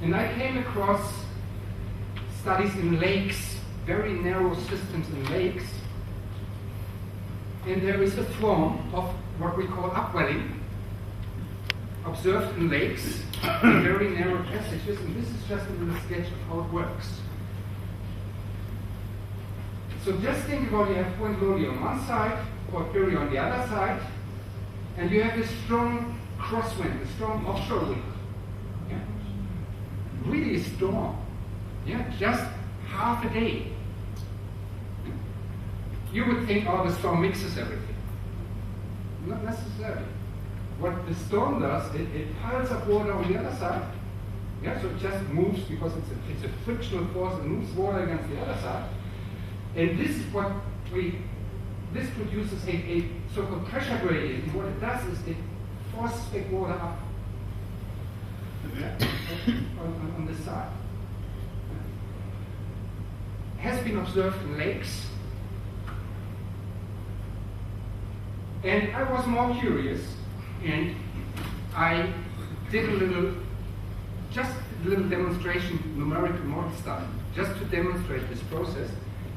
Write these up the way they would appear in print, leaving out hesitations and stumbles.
And I came across studies in lakes, very narrow systems in lakes, and there is a form of what we call upwelling, observed in lakes, in very narrow passages, and this is just a little sketch of how it works. So just think about, you have Point Lowly on one side, Port Pirie on the other side, and you have a strong crosswind, a strong offshore wind. Yeah? Really a storm. Yeah? Just half a day. You would think, oh, the storm mixes everything. Not necessarily. What the storm does, it piles up water on the other side. Yeah, so it just moves because it's a frictional force that moves water against the other side. And this is what this produces a so-called pressure gradient. And what it does is it forces back water up on this side. Has been observed in lakes. And I was more curious, and I did just a little demonstration, numerical model study, just to demonstrate this process.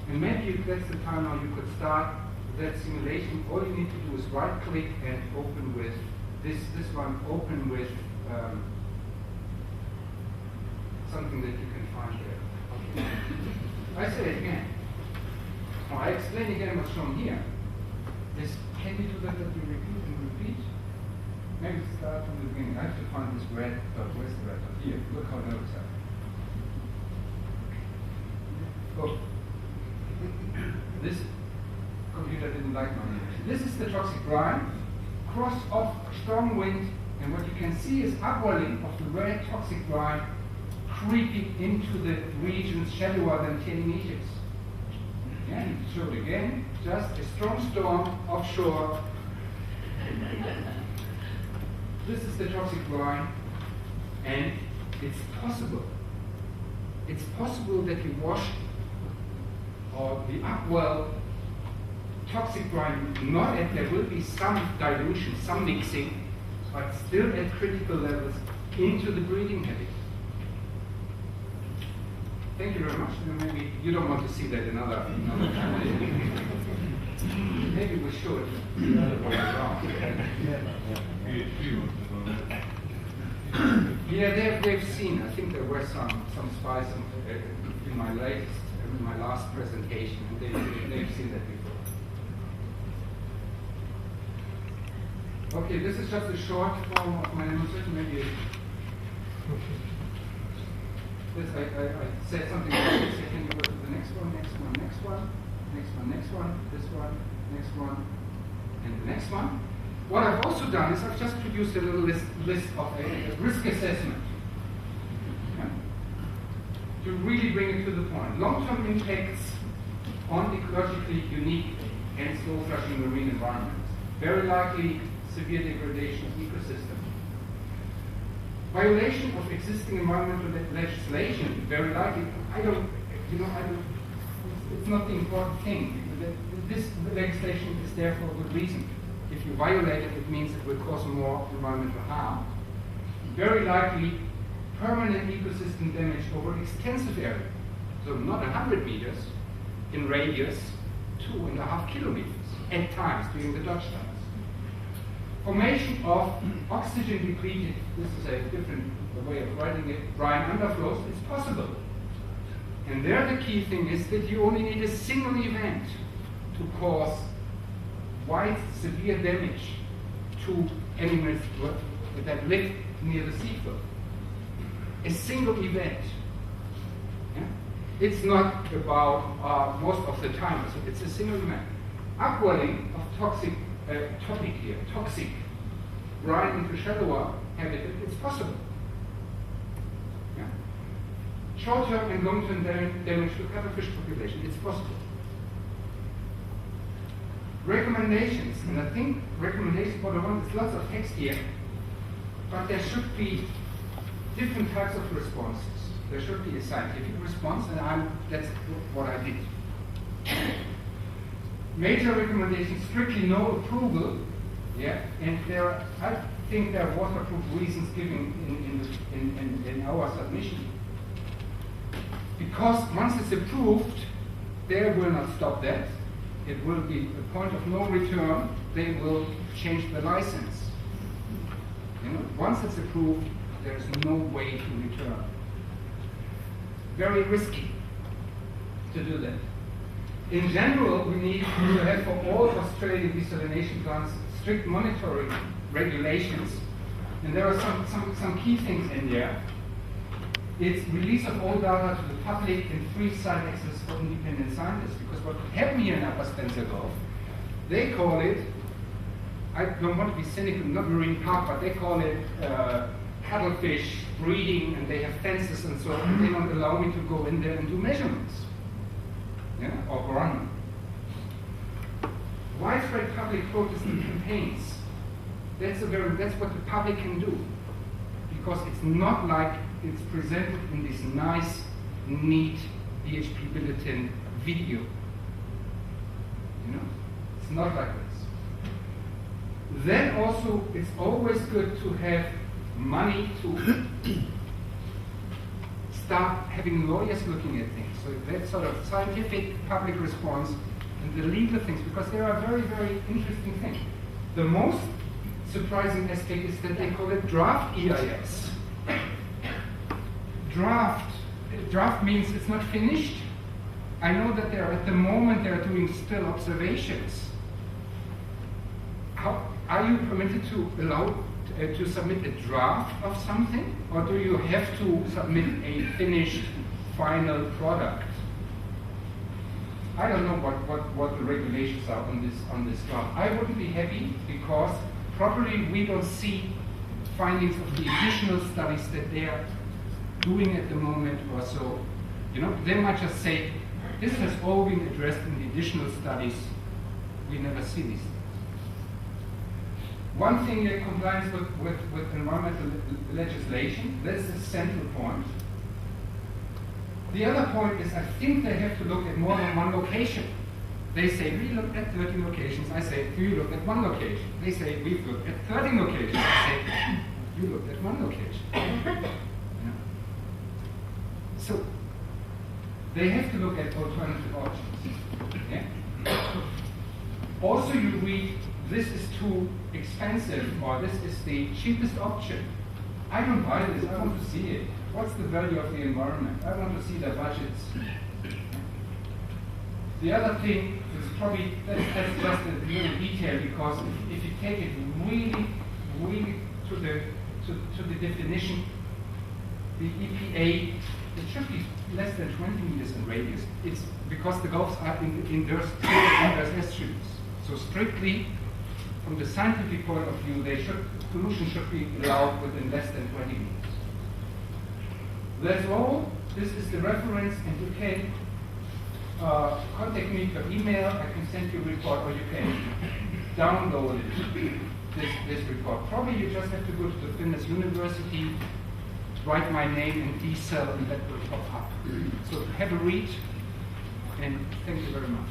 And maybe that's the time now you could start that simulation. All you need to do is right-click and open with this one, open with something that you can find there. Okay. I say it again. Now, I explain again what's shown here. Can we do that you repeat and repeat? Maybe start from the beginning. I have to find this red dot. Where's the red dot? Here. Look how nervous I am. Oh. This computer didn't like my name. This is the toxic brine, cross off strong wind, and what you can see is upwelling of the red toxic brine creeping into the regions shallower than 10 meters. Yeah, show it again, just a strong storm offshore. This is the toxic brine, and it's possible. It's possible that you wash or the upwell toxic brine, not at, there will be some dilution, some mixing, but still at critical levels into the breeding habit. Thank you very much. Maybe you don't want to see that another time. Maybe we should. The other way around. Yeah, they've seen. I think there were some spies in my last presentation, and they've seen that before. Okay, this is just a short form of my demonstration. Maybe this, I said something like this. I can go to the next one, this one, and the next one. What I've also done is I've just produced a little list of a risk assessment. Yeah? To really bring it to the point. Long-term impacts on ecologically unique and slow-flushing marine environments. Very likely severe degradation of ecosystem. Violation of existing environmental legislation, very likely. It's not the important thing. This legislation is there for a good reason. If you violate it, it means it will cause more environmental harm. Very likely permanent ecosystem damage over extensive area. So not 100 meters in radius, 2.5 kilometers at times during the Dutch times. Formation of oxygen depleted, this is a different way of writing it, brine underflows, it's possible. And there the key thing is that you only need a single event to cause wide, severe damage to animals that live near the seafloor. A single event. Yeah? It's not about most of the time, so it's a single event. Upwelling of toxic brine into shallower habitat, it's possible. Yeah? Short-term and long-term damage to cuttlefish population, it's possible. Recommendations, and I think recommendations for the one, there's lots of text here, but there should be different types of responses. There should be a scientific response, and that's what I did. Major recommendations, strictly no approval, yeah, and I think there are waterproof reasons given in our submission. Because once it's approved, they will not stop that. It will be a point of no return. They will change the license. You know, once it's approved, there is no way to return. Very risky to do that. In general, we need to have for all Australian desalination plants strict monitoring regulations, and there are some key things in there. It's release of all data to the public and free site access for independent scientists, because what happened here in Upper Spencer Gulf, they call it, I don't want to be cynical, not marine park, but they call it cuttlefish breeding, and they have fences and so on, and they don't allow me to go in there and do measurements, or run. Widespread public protest and campaigns. That's what the public can do, because it's not like it's presented in this nice, neat BHP Billiton video. You know, it's not like this. Then also, it's always good to have money to start having lawyers looking at things. So that sort of scientific public response and the legal things, because there are very, very interesting things. The most surprising aspect is that they call it draft EIS. Draft means it's not finished. I know that at the moment they're doing still observations. How are you permitted to submit a draft of something, or do you have to submit a finished final product? I don't know what the regulations are on this draft. I wouldn't be happy, because probably we don't see findings of the additional studies that they are doing at the moment or so. You know, they might just say, this has all been addressed in the additional studies. We never see these things. One thing that complies with environmental legislation, that's the central point. The other point is, I think they have to look at more than one location. They say, we looked at 30 locations. I say, you looked at one location. They say, we've looked at 30 locations. I say, you looked at one location. Yeah. So, they have to look at alternative options. Yeah? Also, you read, this is too expensive, or this is the cheapest option. I don't buy this. I want to see it. What's the value of the environment? I want to see their budgets. The other thing is probably, that's just a little detail, because if you take it really, really to the definition, the EPA, it should be less than 20 meters in radius. It's because the gulfs are in their estuaries. So strictly, from the scientific point of view, pollution should be allowed within less than 20 meters. That's all. This is the reference, and you can contact me per email. I can send you a report, or you can download this report. Probably you just have to go to the Finnish University, write my name and Diesel, and that will pop up. So have a read, and thank you very much.